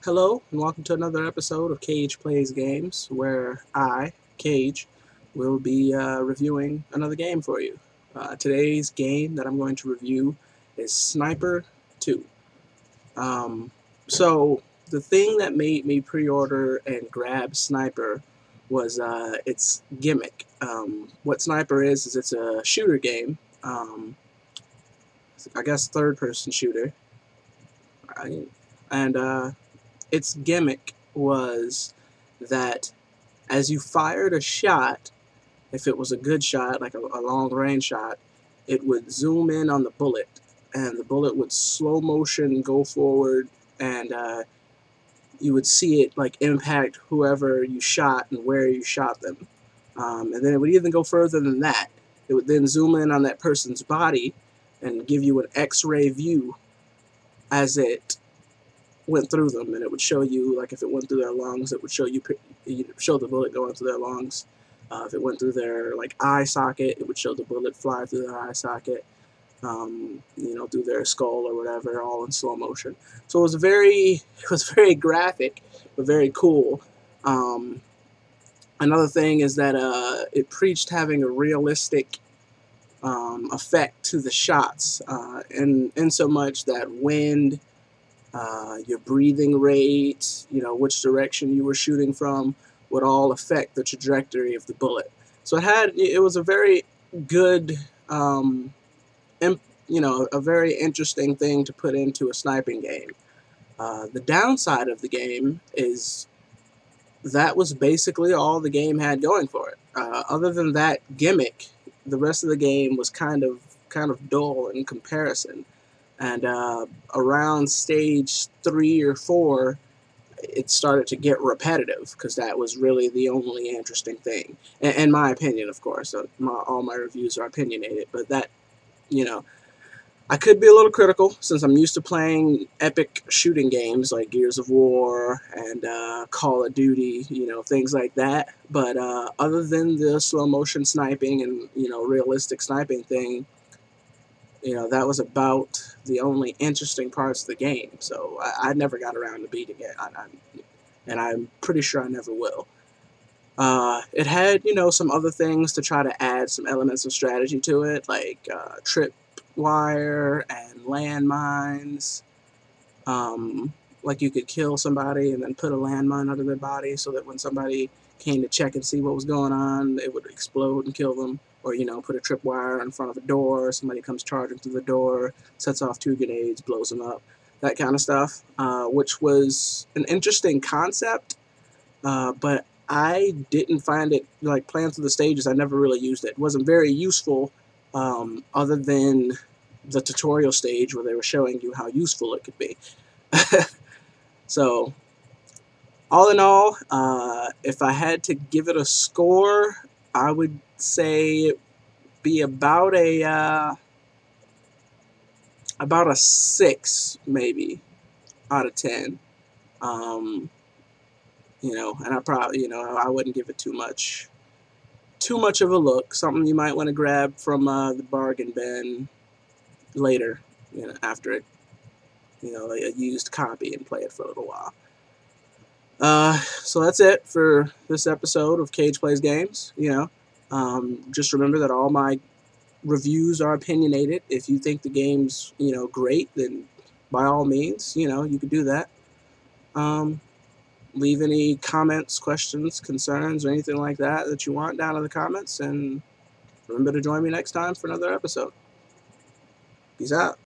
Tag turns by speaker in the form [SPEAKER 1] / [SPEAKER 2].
[SPEAKER 1] Hello, and welcome to another episode of Kage Plays Games, where I, Kage, will be reviewing another game for you. Today's game that I'm going to review is Sniper 2. Um, so, the thing that made me pre-order and grab Sniper was its gimmick. What Sniper is it's a shooter game. I guess third-person shooter. And its gimmick was that as you fired a shot, if it was a good shot, like a long-range shot, it would zoom in on the bullet, and the bullet would slow motion go forward, and you would see it like impact whoever you shot and where you shot them. And then it would even go further than that. It would then zoom in on that person's body and give you an X-ray view as it went through them, and it would show you, like, if it went through their lungs, it would show the bullet going through their lungs. If it went through their eye socket, it would show the bullet fly through their eye socket. Through their skull or whatever, all in slow motion. So it was very graphic, but very cool. Another thing is that it preached having a realistic effect to the shots, in so much that wind, your breathing rate, which direction you were shooting from, would all affect the trajectory of the bullet. So it was a very good, a very interesting thing to put into a sniping game. The downside of the game is that was basically all the game had going for it. Other than that gimmick, the rest of the game was kind of dull in comparison. And around stage 3 or 4, it started to get repetitive, because that was really the only interesting thing. In my opinion, of course. All my reviews are opinionated, but that, I could be a little critical, since I'm used to playing epic shooting games like Gears of War and Call of Duty, things like that. But other than the slow motion sniping and, realistic sniping thing, that was about the only interesting parts of the game. So I never got around to beating it, and I'm pretty sure I never will. It had, some other things to try to add some elements of strategy to it, like tripwire and landmines. Like you could kill somebody and then put a landmine under their body so that when somebody came to check and see what was going on, it would explode and kill them. Or, put a tripwire in front of a door, somebody comes charging through the door, sets off 2 grenades, blows them up, that kind of stuff, which was an interesting concept, but I didn't find it, playing through the stages, I never really used it. It wasn't very useful, other than the tutorial stage where they were showing you how useful it could be. So, all in all, if I had to give it a score, I would say it be about a 6, maybe, out of 10. And I probably, I wouldn't give it too much of a look. Something you might want to grab from the bargain bin later, after it, a used copy, and play it for a little while. So that's it for this episode of Kage Plays Games. Just remember that all my reviews are opinionated. If you think the game's, great, then by all means, you could do that. Leave any comments, questions, concerns, or anything like that you want down in the comments, and remember to join me next time for another episode. Peace out.